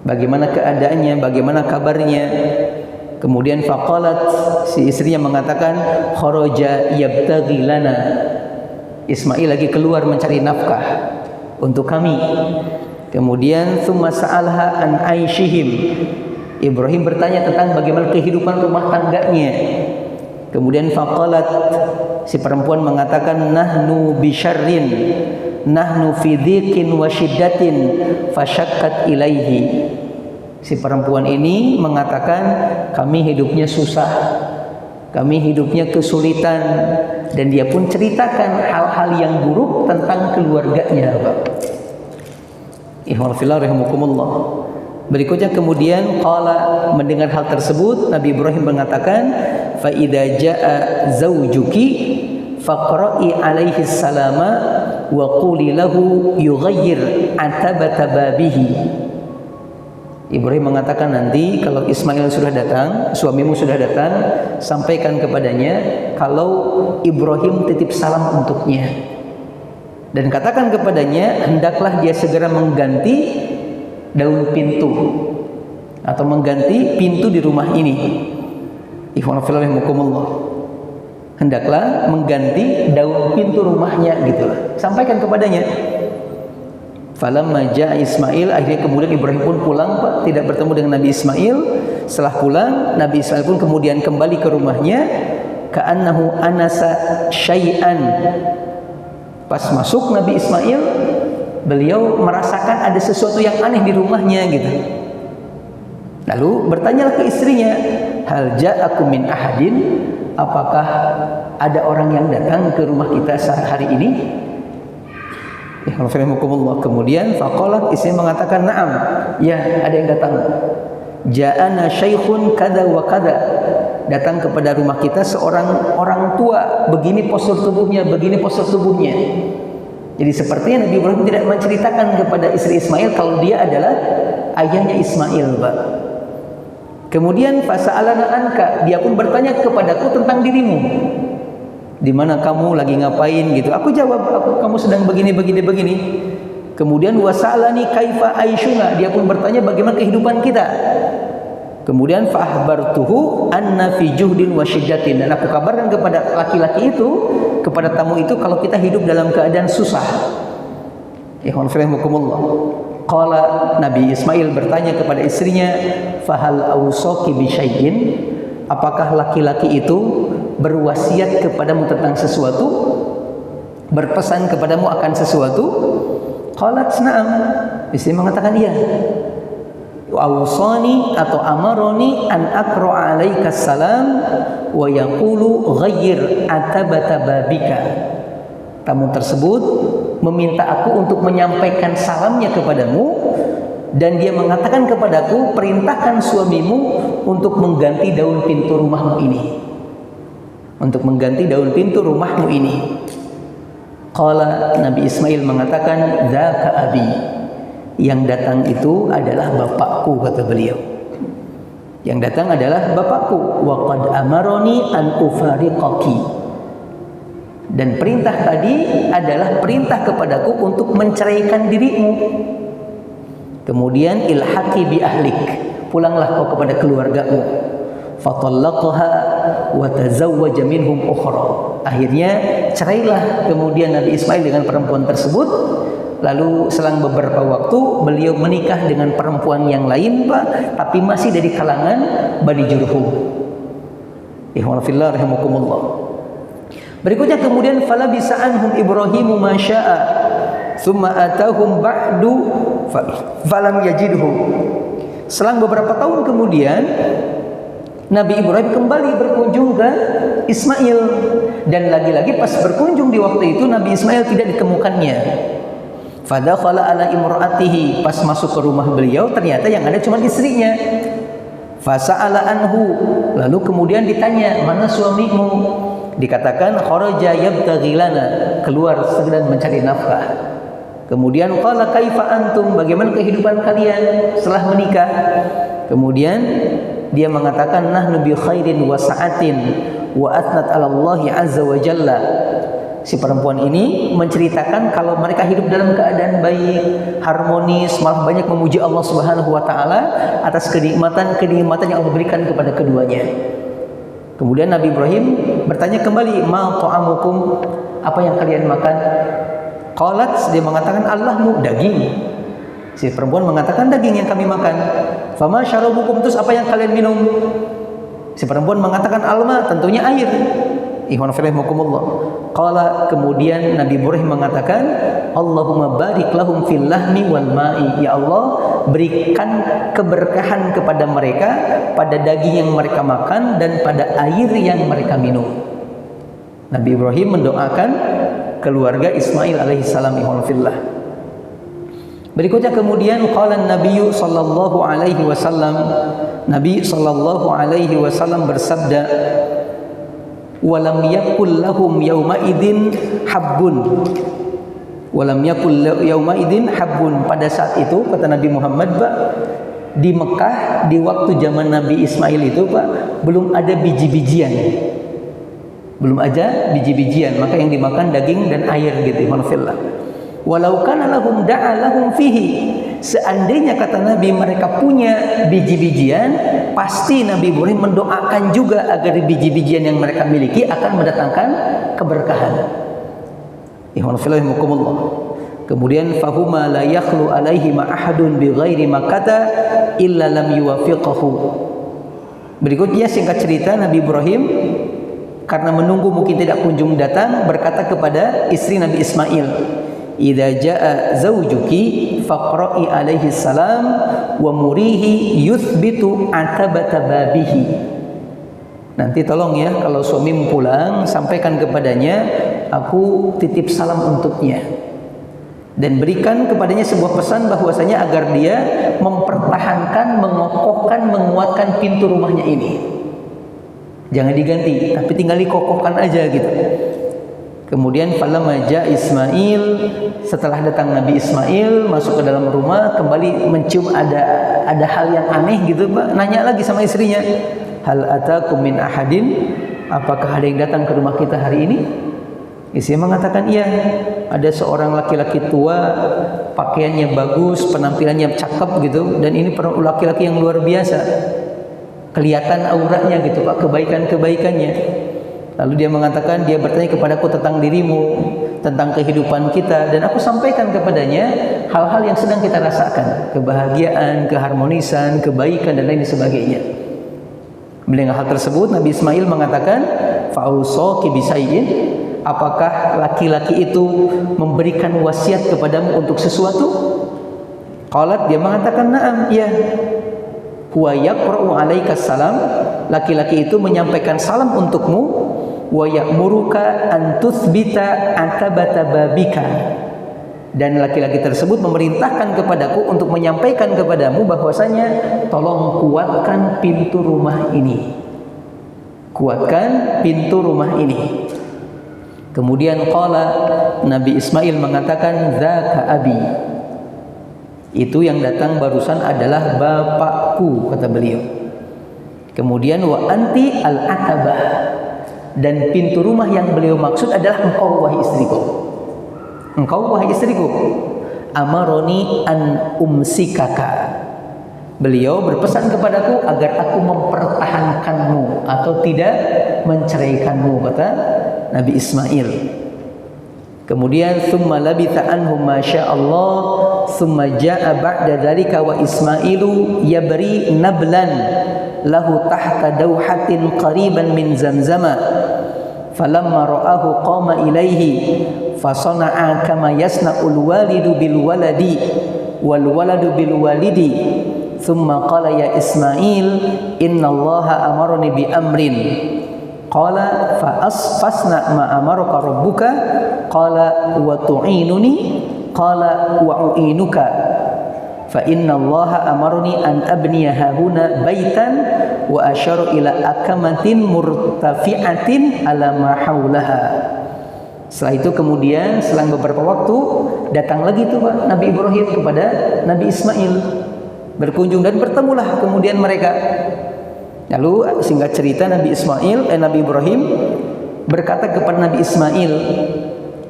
bagaimana keadaannya, bagaimana kabarnya. Kemudian faqalat, si istrinya mengatakan, kharaja yabtaghi lana, Ismail lagi keluar mencari nafkah untuk kami. Kemudian tsumma sa'alha an aishihim, Ibrahim bertanya tentang bagaimana kehidupan rumah tangganya. Kemudian faqalat, si perempuan mengatakan, nahnu bisyarrin, nahnu fi dhiqin wa syiddatin fasyakkat ilaihi. Si perempuan ini mengatakan, kami hidupnya susah, kami hidupnya kesulitan, dan dia pun ceritakan hal-hal yang buruk tentang keluarganya, Pak. Ikhwan fillah rahimakumullah. Berikutnya kemudian qala, mendengar hal tersebut Nabi Ibrahim mengatakan, fa idza jaa zawjuki faqra'i alaihi salama wa quli lahu yughayyir atabata babihi. Ibrahim mengatakan, nanti kalau Ismail sudah datang, suamimu sudah datang, sampaikan kepadanya kalau Ibrahim titip salam untuknya, dan katakan kepadanya hendaklah dia segera mengganti daun pintu atau mengganti pintu di rumah ini. Ikhwan fillah rahimakumullah. Hendaklah mengganti daun pintu rumahnya, gitulah. Sampaikan kepadanya. Falamma jaa Ismail, akhirnya kemudian Ibrahim pun pulang, Pak, tidak bertemu dengan Nabi Ismail. Setelah pulang, Nabi Ismail pun kemudian kembali ke rumahnya, ka'annahu anasa syai'an. Pas masuk Nabi Ismail, beliau merasakan ada sesuatu yang aneh di rumahnya gitu. Lalu bertanyalah ke istrinya, hal ja'akum min ahadin, apakah ada orang yang datang ke rumah kita hari ini? Kemudian faqalat, istri mengatakan, na'am, ya, ada yang datang. Ja'ana syaikhun kada wa kada, datang kepada rumah kita seorang orang tua, begini postur tubuhnya, begini postur tubuhnya. Jadi sepertinya Nabi Ibrahim tidak menceritakan kepada istri Ismail kalau dia adalah ayahnya Ismail, Pak. Kemudian fasa'alana anka, dia pun bertanya kepadaku tentang dirimu. Di mana kamu, lagi ngapain gitu. Aku jawab, kamu sedang begini. Kemudian wasa'alani kaifa aishuna, dia pun bertanya bagaimana kehidupan kita. Kemudian fa'ahbartuhu anna fi juhdin wa syiddatin, dan aku kabarkan kepada laki-laki itu, kepada tamu itu, kalau kita hidup dalam keadaan susah. Ikhwan fillah. Qala, Nabi Ismail bertanya kepada istrinya, fahal awsaki bi syai'in, apakah laki-laki itu berwasiat kepadamu tentang sesuatu, berpesan kepadamu akan sesuatu? Qalat na'am, istri mengatakan iya. Awsani atau amaroni an aqra alaika salam wa yaqulu ghayyir atabata babika. Tamu tersebut meminta aku untuk menyampaikan salamnya kepadamu, dan dia mengatakan kepadaku, perintahkan suamimu untuk mengganti daun pintu rumahmu ini. Untuk mengganti daun pintu rumahmu ini. Qala, Nabi Ismail mengatakan, dzaka abi. Yang datang itu adalah bapakku, kata beliau. Yang datang adalah bapakku. Wa qad amaroni an ufariqaki. Dan perintah tadi adalah perintah kepadaku untuk menceraikan dirimu. Kemudian ilhaqi bi ahlik. Pulanglah kau kepada keluargamu. Fatallaqaha wa tazawwaja minhum ukhra. Akhirnya cerailah kemudian Nabi Ismail dengan perempuan tersebut. Lalu selang beberapa waktu beliau menikah dengan perempuan yang lain, Pak, tapi masih dari kalangan Bani Jurhum. Ikhwan fillah rahimakumullah. Berikutnya kemudian falabisa anhum Ibrahimu ma syaa thumma atahum ba'du falam yajidhum. Selang beberapa tahun kemudian Nabi Ibrahim kembali berkunjung ke Ismail, dan lagi-lagi pas berkunjung di waktu itu Nabi Ismail tidak ditemukannya. Fadakhala ala imraatihi, pas masuk ke rumah beliau ternyata yang ada cuma istrinya. Fasa'ala anhu, lalu kemudian ditanya, mana suamimu? Dikatakan kharaja yabtaghi lana, keluar sedang mencari nafkah. Kemudian qala kaifa antum, bagaimana kehidupan kalian setelah menikah? Kemudian dia mengatakan nahnu bi khairin wa sa'atin wa athnat 'ala Allah azza wa jalla. Si perempuan ini menceritakan kalau mereka hidup dalam keadaan baik, harmonis, malah banyak memuji Allah Subhanahu wa taala atas kenikmatan-kenikmatan yang Allah berikan kepada keduanya. Kemudian Nabi Ibrahim bertanya kembali, "Ma ta'amukum?" Apa yang kalian makan? Qalat, dia mengatakan, "Allahmu, daging." Si perempuan mengatakan, "Daging yang kami makan." "Fama syarabukum?" Terus apa yang kalian minum? Si perempuan mengatakan, "Alma," tentunya air. Ikhwan fillah rahimakumullah. Qala, kemudian Nabi Ibrahim mengatakan, "Allahumma barik lahum fil lahmi wal ma'i." Ya Allah, berikan keberkahan kepada mereka pada daging yang mereka makan dan pada air yang mereka minum. Nabi Ibrahim mendoakan keluarga Ismail alaihissalam. Ikhwan fillah. Berikutnya kemudian qala Nabi sallallahu alaihi wasallam, Nabi sallallahu alaihi wasallam bersabda, walam yakul lahum yauma idin habbun. Walam yakul yauma idin habbun. Pada saat itu kata Nabi Muhammad, Pak, di Mekah di waktu zaman Nabi Ismail itu, Pak, belum ada biji-bijian. Belum ada biji-bijian, maka yang dimakan daging dan air gitu. Manfillah. Walau kana lahum da'a lahum fihi. Seandainya kata Nabi mereka punya biji-bijian, pasti Nabi Ibrahim mendoakan juga agar biji-bijian yang mereka miliki akan mendatangkan keberkahan. Ikhwan fillah rahimakumullah. Kemudian fahuma la yakhlu alaihi ma ahadun bi ghairi makata illa lam yuwafiqahu. Berikutnya singkat cerita Nabi Ibrahim karena menunggu mungkin tidak kunjung datang berkata kepada istri Nabi Ismail, "Idza jaa zawjuki faqra'i alaihi salam wa murihi yuthbitu atabata babihi." Nanti tolong ya, kalau suamimu pulang sampaikan kepadanya, aku titip salam untuknya, dan berikan kepadanya sebuah pesan bahwasanya agar dia mempertahankan, mengokohkan, menguatkan pintu rumahnya ini. Jangan diganti, tapi tinggal dikokohkan aja gitu. Kemudian falamma jaa Ismail, setelah datang Nabi Ismail masuk ke dalam rumah, kembali mencium ada hal yang aneh gitu, Pak. Nanya lagi sama istrinya, "Hal atakum min ahadin?" Apakah ada yang datang ke rumah kita hari ini? Istri mengatakan, "Iya, ada seorang laki-laki tua, pakaiannya bagus, penampilannya cakep gitu, dan ini laki-laki yang luar biasa. Kelihatan auratnya gitu, Pak, kebaikan-kebaikannya." Lalu dia mengatakan, dia bertanya kepadaku tentang dirimu, tentang kehidupan kita, dan aku sampaikan kepadanya hal-hal yang sedang kita rasakan, kebahagiaan, keharmonisan, kebaikan, dan lain sebagainya. Mendengar hal tersebut, Nabi Ismail mengatakan, "Fa'usaki bisayyin?" Apakah laki-laki itu memberikan wasiat kepadamu untuk sesuatu? Qalat, dia mengatakan, "Na'am, iya." Huwa yaqra'u 'alaika salam, laki-laki itu menyampaikan salam untukmu, wa ya'muruka an tuthbita atabata babika, Dan laki-laki tersebut memerintahkan kepadaku untuk menyampaikan kepadamu bahwasanya tolong kuatkan pintu rumah ini. Kuatkan pintu rumah ini. Kemudian qala, Nabi Ismail mengatakan, "Dzaka abi." Itu yang datang barusan adalah bapakku, kata beliau. Kemudian wa anti al-atabah. Dan pintu rumah yang beliau maksud adalah engkau wahai istriku. Engkau wahai istriku. Amaroni an umsikaka. Beliau berpesan kepadaku agar aku mempertahankanmu atau tidak menceraikanmu, kata Nabi Ismail. Kemudian thumma labitha anhum ma sya'allah thumma jaa ba'da dzalika wa Ismailu yabri nablan lahu tahta dawhatin qariban min Zamzama falamma ra'ahu qama ilaihi fasana'a kama yasna'ul walidu bil waladi wal waladu bil walidi thumma qala ya Ismail innallaha amarani bi amrin qala fasna ma amaraka rabbuka qala wa tu'inuni qala wa u'inuka fa innallaha amarni an abniya hahuna baitan wa asyara ila akamatin murtafi'atin ala ma haulaha. Setelah itu kemudian selang beberapa waktu datang lagi tuh Pak Nabi Ibrahim kepada Nabi Ismail, berkunjung dan bertemulah kemudian mereka. Lalu singkat cerita Nabi Ibrahim berkata kepada Nabi Ismail,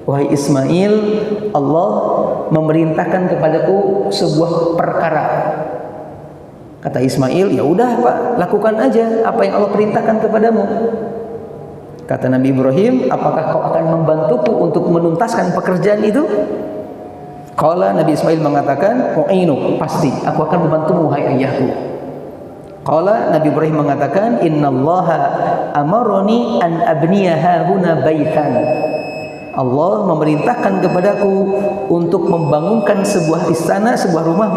wahai Ismail, Allah memerintahkan kepadaku sebuah perkara. Kata Ismail, ya udah Pak, lakukan aja apa yang Allah perintahkan kepadamu. Kata Nabi Ibrahim, apakah kau akan membantuku untuk menuntaskan pekerjaan itu? Qala, Nabi Ismail mengatakan, u'inu, pasti aku akan membantumu wahai ayahku. Qala, Nabi Ibrahim mengatakan, innallaha amaroni an abniyaha huna baitan. Allah memerintahkan kepadaku untuk membangunkan sebuah istana, sebuah rumah,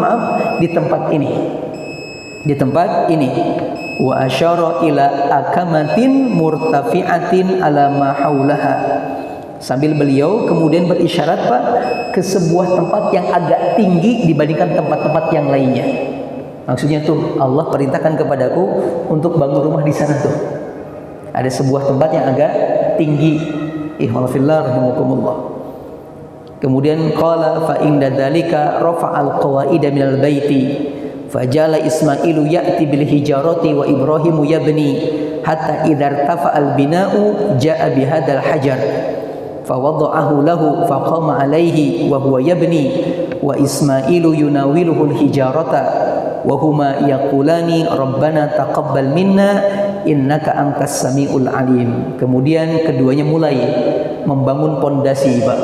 di tempat ini. Di tempat ini. Wa asyara ila akamatin murtafi'atin ala ma haulaha. Sambil beliau kemudian berisyarat Pak ke sebuah tempat yang agak tinggi dibandingkan tempat-tempat yang lainnya. Maksudnya tuh Allah perintahkan kepadaku untuk bangun rumah di sana tuh. Ada sebuah tempat yang agak tinggi. Ihwalillah rahimakumullah. Kemudian qala fa inda dzalika rafa'al qawaida minal baiti fajala Ismailu ya'ti bil hijarati wa Ibrahimu yabni hatta idza irtafa'al bina'u ja'a bihadzal hajar fawada'ahu lahu faqama alaihi wa huwa yabni wa Ismailu yunawiluhu al hijarata wa huma yaqulani rabbana taqabbal minna innaka antas samiul alim. Kemudian keduanya mulai membangun pondasi Pak.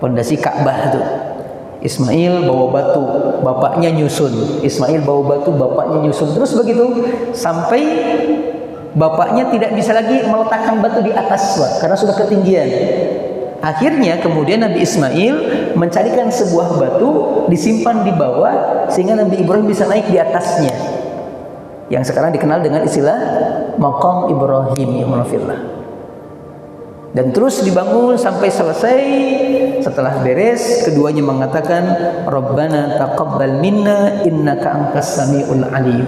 Pondasi Ka'bah itu. Ismail bawa batu, bapaknya nyusun. Ismail bawa batu, bapaknya nyusun. Terus begitu sampai bapaknya tidak bisa lagi meletakkan batu di atas Pak, karena sudah ketinggian. Akhirnya kemudian Nabi Ismail mencarikan sebuah batu disimpan di bawah sehingga Nabi Ibrahim bisa naik di atasnya. Yang sekarang dikenal dengan istilah Maqam Ibrahim ya munafillah. Dan terus dibangun sampai selesai. Setelah beres, keduanya mengatakan, Rabbana taqabbal minna innaka antas samiul alim.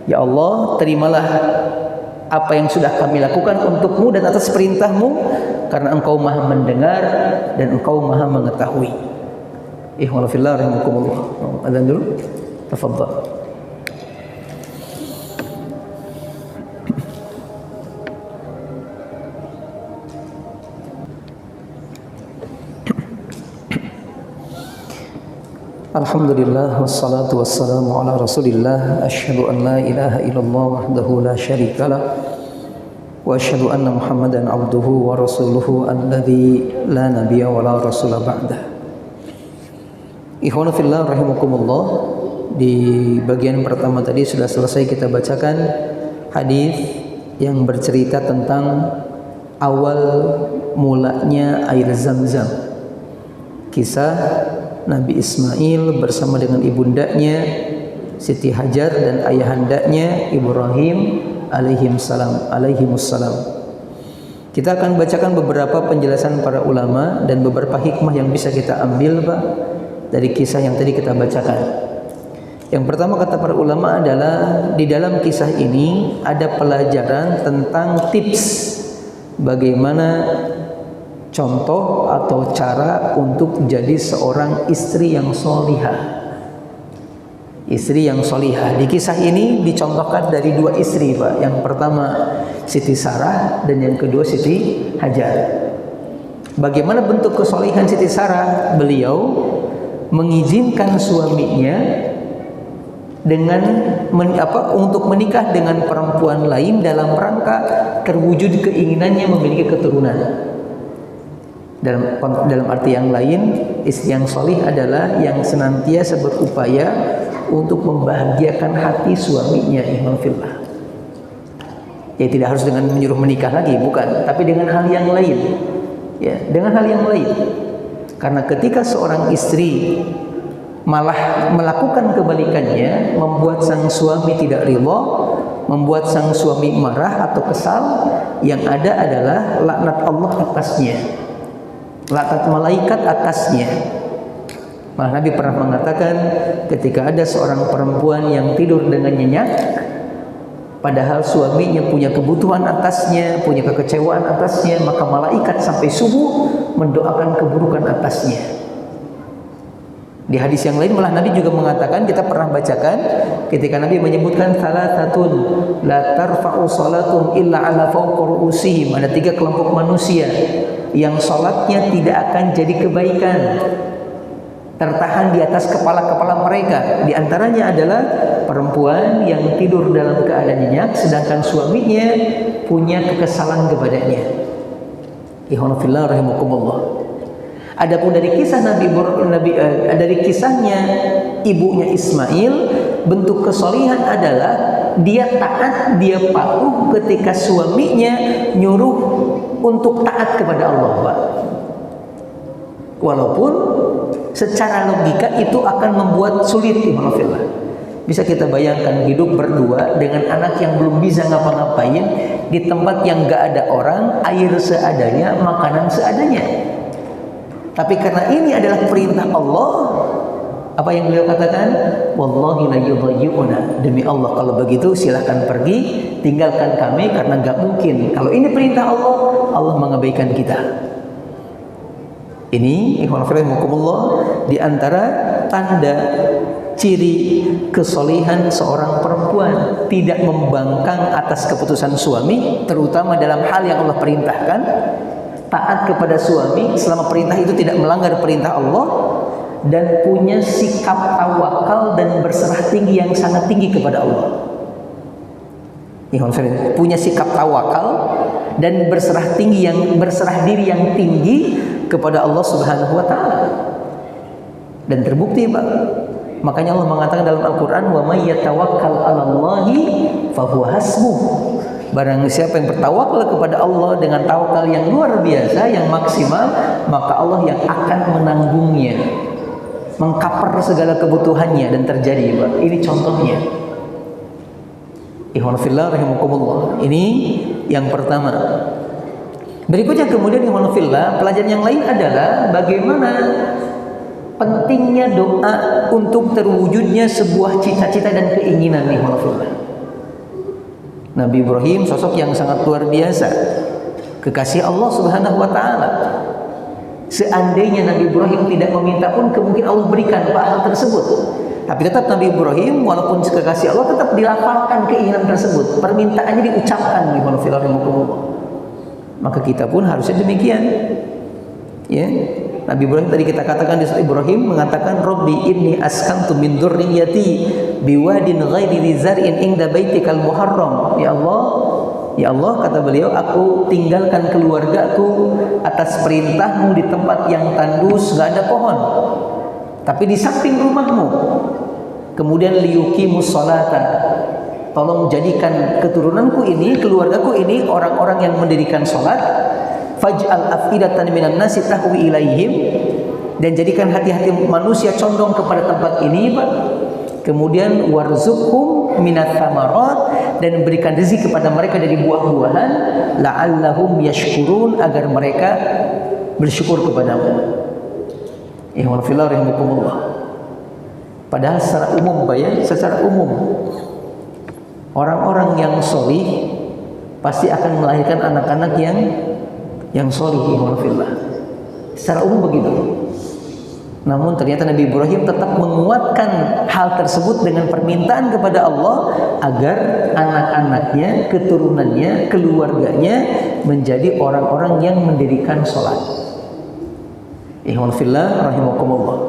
Ya Allah, terimalah apa yang sudah kami lakukan untukmu dan atas perintahmu, karena engkau maha mendengar dan engkau maha mengetahui. Ihwalillah rahimakumullah. Adzan dulu. Tafadhal. Alhamdulillah wassalatu wassalamu ala Rasulillah asyhadu an la ilaha illallah wahdahu la syarikalah wa asyhadu anna Muhammadan abduhu wa rasuluhu alladzi la nabiyya wa la rasula ba'dah. Ikhwan fillah rahimakumullah, di bagian pertama tadi sudah selesai kita bacakan hadis yang bercerita tentang awal mulanya air Zam-Zam. Kisah Nabi Ismail bersama dengan ibundanya Siti Hajar dan ayahandanya Ibrahim alaihimussalam. Kita akan bacakan beberapa penjelasan para ulama dan beberapa hikmah yang bisa kita ambil Pak dari kisah yang tadi kita bacakan. Yang pertama kata para ulama adalah di dalam kisah ini ada pelajaran tentang tips bagaimana contoh atau cara untuk jadi seorang istri yang solihah. Istri yang solihah. Di kisah ini dicontohkan dari dua istri Pak. Yang pertama Siti Sarah dan yang kedua Siti Hajar. Bagaimana bentuk kesolihan Siti Sarah? Beliau mengizinkan suaminya dengan untuk menikah dengan perempuan lain dalam rangka terwujud keinginannya memiliki keturunan. Dalam arti yang lain, istri yang solih adalah yang senantiasa berupaya untuk membahagiakan hati suaminya, ikhwan fillah. Ya tidak harus dengan menyuruh menikah lagi, bukan, tapi dengan hal yang lain. Ya, dengan hal yang lain. Karena ketika seorang istri malah melakukan kebalikannya, membuat sang suami tidak ridha, membuat sang suami marah atau kesal, yang ada adalah laknat Allah atasnya, laknat malaikat atasnya. Malah Nabi pernah mengatakan ketika ada seorang perempuan yang tidur dengan nyenyak, padahal suaminya punya kebutuhan atasnya, punya kekecewaan atasnya, maka malaikat sampai subuh mendoakan keburukan atasnya. Di hadis yang lain malah Nabi juga mengatakan, kita pernah bacakan ketika Nabi menyebutkan salatatun la tarfa'u salatum illa ala fawqi ru'usihim. Ada 3 kelompok manusia yang salatnya tidak akan jadi kebaikan, tertahan di atas kepala-kepala mereka. Di antaranya adalah perempuan yang tidur dalam keadaan nyenyak sedangkan suaminya punya kekesalan kepadanya. Ikhwan fillah rahimakumullah. Adapun dari kisah dari kisahnya ibunya Ismail, bentuk kesolihan adalah dia taat, dia patuh ketika suaminya nyuruh untuk taat kepada Allah, Pak. Walaupun secara logika itu akan membuat sulit, ikhwanillah. Bisa kita bayangkan hidup berdua dengan anak yang belum bisa ngapa-ngapain di tempat yang gak ada orang, air seadanya, makanan seadanya. Tapi karena ini adalah perintah Allah, apa yang beliau katakan? Wallahi la yudhayyuna. Demi Allah kalau begitu silahkan pergi, tinggalkan kami karena gak mungkin. Kalau ini perintah Allah, Allah mengabaikan kita. Ini ikhwan fillah di antara tanda ciri kesolihan seorang perempuan, tidak membangkang atas keputusan suami, terutama dalam hal yang Allah perintahkan, taat kepada suami selama perintah itu tidak melanggar perintah Allah, dan punya sikap tawakal dan berserah tinggi yang sangat tinggi kepada Allah. Punya sikap tawakal dan berserah diri yang tinggi kepada Allah Subhanahu wa taala. Dan terbukti, Pak. Makanya Allah mengatakan dalam Al-Qur'an, "Wa may yatawakkal 'alallahi fahuwa hasbuh." Barang siapa yang bertawakal kepada Allah dengan tawakal yang luar biasa, yang maksimal, maka Allah yang akan menanggungnya, mengcover segala kebutuhannya, dan terjadi, Pak. Ini contohnya. Ikhwan fillah rahimakumullah. Ini yang pertama. Berikutnya kemudian ikhwan fillah, pelajaran yang lain adalah bagaimana pentingnya doa untuk terwujudnya sebuah cita-cita dan keinginan, ikhwan fillah. Nabi Ibrahim sosok yang sangat luar biasa, kekasih Allah Subhanahu wa taala. Seandainya Nabi Ibrahim tidak meminta pun kemungkinan Allah berikan hal tersebut. Tapi tetap Nabi Ibrahim walaupun kekasih Allah tetap dilafalkan keinginan tersebut, permintaannya diucapkan, ikhwan fillah rahimakumullah. Maka kita pun harusnya demikian. Ya. Nabi Ibrahim tadi kita katakan di surah Ibrahim mengatakan, Rabbi inni askantu min dzurriyyati biwadin ghairi dzar'in inda baitikal muharram. Ya Allah, kata beliau, aku tinggalkan keluargaku atas perintahmu di tempat yang tandus, gak ada pohon, tapi di samping rumahmu. Kemudian liyuqimus sholata, tolong jadikan keturunanku ini, keluargaku ini orang-orang yang mendirikan sholat. Faj'al afidatan minan nasi tahwi ilaihim, dan jadikan hati-hati manusia condong kepada tempat ini, Pak. Kemudian warzuqhum minats tsamarat, dan berikan rezeki kepada mereka dari buah-buahan, la'allahum yashkurun, agar mereka bersyukur kepadamu. Ikhwan fillah rahimakumullah. Padahal secara umum secara umum orang-orang yang sholih pasti akan melahirkan anak-anak yang sholih, ikhwan fillah. Secara umum begitu. Namun ternyata Nabi Ibrahim tetap menguatkan hal tersebut dengan permintaan kepada Allah agar anak-anaknya, keturunannya, keluarganya menjadi orang-orang yang mendirikan sholat. Ikhwan fillah rahimakumullah.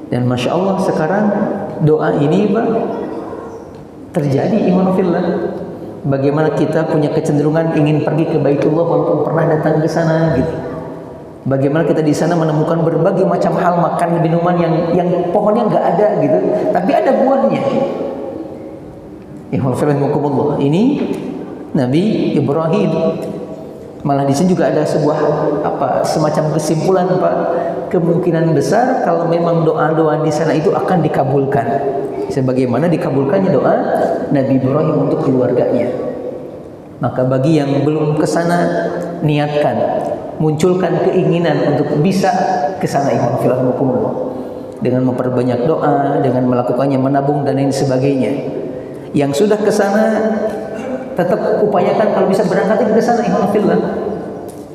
Dan Masya Allah sekarang doa ini Pak terjadi, ikhwan fillah. Bagaimana kita punya kecenderungan ingin pergi ke Baitullah walaupun pernah datang ke sana gitu. Bagaimana kita di sana menemukan berbagai macam hal makan minuman yang pohonnya nggak ada gitu, tapi ada buahnya. Ini Nabi Ibrahim. Malah di sini juga ada sebuah semacam kesimpulan Pak, kemungkinan besar kalau memang doa-doa di sana itu akan dikabulkan, sebagaimana dikabulkannya doa Nabi Ibrahim untuk keluarganya. Maka bagi yang belum ke sana, niatkan, munculkan keinginan untuk bisa ke sana, ikhwan fillah dengan memperbanyak doa, dengan melakukannya, menabung dan lain sebagainya. Yang sudah ke sana tetap upayakan kalau bisa berangkat ke sana, ikhwan fillah.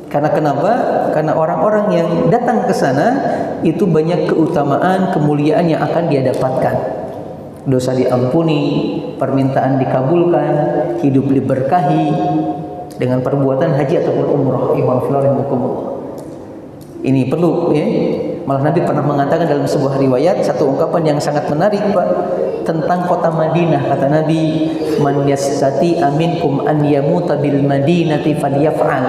Karena kenapa? Karena orang-orang yang datang ke sana itu banyak keutamaan, kemuliaan yang akan dia dapatkan. Dosa diampuni, permintaan dikabulkan, hidup diberkahi dengan perbuatan haji ataupun umrah. Ini perlu ya. Malah Nabi pernah mengatakan dalam sebuah riwayat satu ungkapan yang sangat menarik Pak tentang kota Madinah. Kata Nabi, man yastati aminkum an yamuta bil madinati falyaf'al.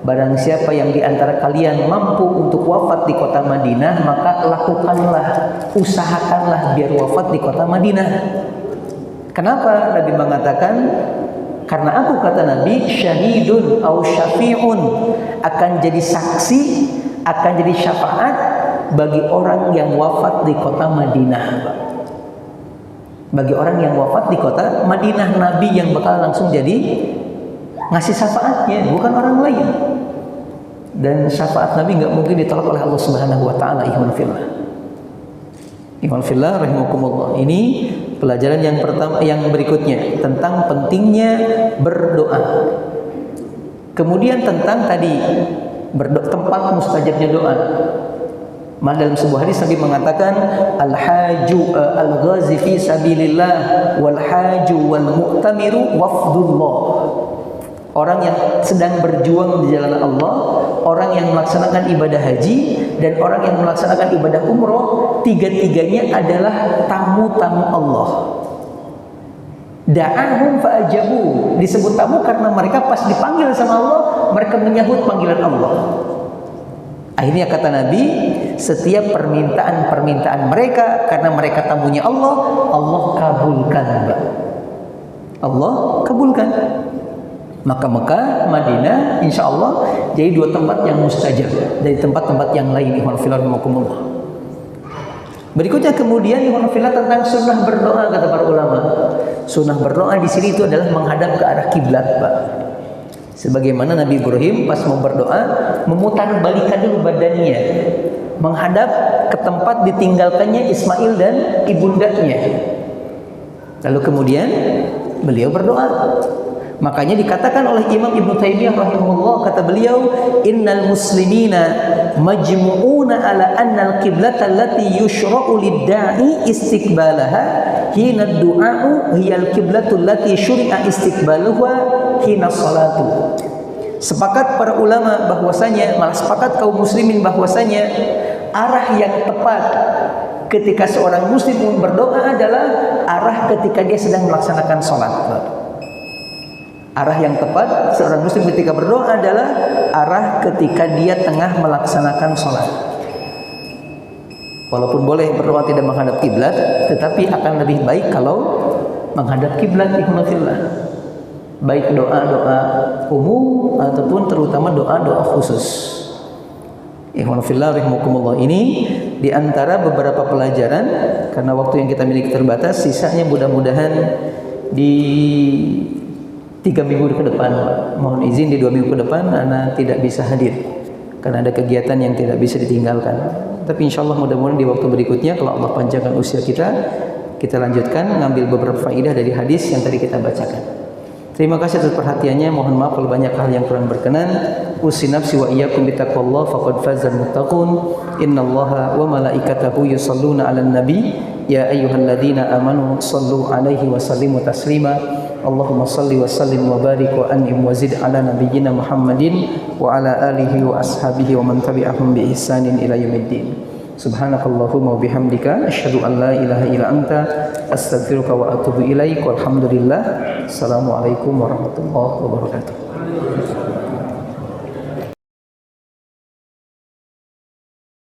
Barang siapa yang di antara kalian mampu untuk wafat di kota Madinah, maka lakukanlah, usahakanlah biar wafat di kota Madinah. Kenapa Nabi mengatakan? Karena aku, kata Nabi, syahidun au syafi'un, akan jadi saksi, akan jadi syafaat bagi orang yang wafat di kota Madinah. Bagi orang yang wafat di kota Madinah, Nabi yang bakal langsung jadi ngasih syafaatnya, bukan orang lain. Dan syafaat Nabi nggak mungkin ditolak oleh Allah Subhanahu wa taala, ikhwan fillah. Ikhwan fillah rahimakumullah. Ini pelajaran yang pertama, yang berikutnya tentang pentingnya berdoa. Kemudian tentang tadi tempat mustajabnya doa. Maka dalam sebuah hadis Nabi mengatakan al-haju al-ghazi fi sabilillah wal haju wal mu'tamiru wafdullah. Orang yang sedang berjuang di jalan Allah, orang yang melaksanakan ibadah haji, dan orang yang melaksanakan ibadah umroh, tiga-tiganya adalah tamu-tamu Allah. Da'ahum fa'ajabu, disebut tamu karena mereka pas dipanggil sama Allah, mereka menyahut panggilan Allah. Akhirnya kata Nabi, setiap permintaan mereka, karena mereka tamunya Allah, Allah kabulkan. Allah kabulkan. Maka Mekah, Madinah, insya Allah jadi dua tempat yang mustajab dari tempat-tempat yang lain. Ikhwan fillah rahimakumullah. Berikutnya kemudian ikhwan fillah tentang sunnah berdoa, kata para ulama. Sunnah berdoa di sini itu adalah menghadap ke arah kiblat, Pak. Sebagaimana Nabi Ibrahim pas mau berdoa memutar balikan dulu badannya, menghadap ke tempat ditinggalkannya Ismail dan ibundanya. Lalu kemudian beliau berdoa. Makanya dikatakan oleh Imam Ibnu Taimiyah rahimahullah, kata beliau, innal muslimina majmu'una ala anna al-qiblata allati yushra'u lid-da'i istiqbalaha hina ad-du'a'u hiya al-qiblatu allati syuri'a istiqbaluha hina salatu. Sepakat para ulama bahwasanya, malah sepakat kaum muslimin bahwasanya arah yang tepat ketika seorang muslim berdoa adalah arah ketika dia sedang melaksanakan salat. Arah yang tepat seorang muslim ketika berdoa adalah arah ketika dia tengah melaksanakan sholat. Walaupun boleh berdoa tidak menghadap kiblat, tetapi akan lebih baik kalau menghadap kiblat, ikhwan fillah. Baik doa-doa umum ataupun terutama doa-doa khusus. Ikhwan fillah rahimakumullah. Ini di antara beberapa pelajaran, karena waktu yang kita miliki terbatas, sisanya mudah-mudahan di 3 minggu ke depan, mohon izin di 2 minggu ke depan Ana tidak bisa hadir karena ada kegiatan yang tidak bisa ditinggalkan. Tapi insya Allah mudah-mudahan di waktu berikutnya kalau Allah panjangkan usia kita lanjutkan ngambil beberapa faedah dari hadis yang tadi kita bacakan. Terima kasih atas perhatiannya. Mohon maaf kalau banyak hal yang kurang berkenan. Usi nafsi wa iyyakum bittaqwallah faqad fazal muttaqun. Innallaha wa malaikatahu yusholluna 'alan nabi ya ayyuhalladzina amanu shallu 'alaihi wa sallimu taslima. Allahumma salli wa sallim wa barik wa an'im wa zid ala nabiyyina Muhammadin wa ala alihi wa ashabihi wa man tabi'ahum bi ihsanin ila yaumiddin. Subhanakallahumma wa bihamdika asyhadu an la ilaha illa anta astaghfiruka wa atubu ilaik. Walhamdulillah. Assalamualaikum warahmatullahi wabarakatuh.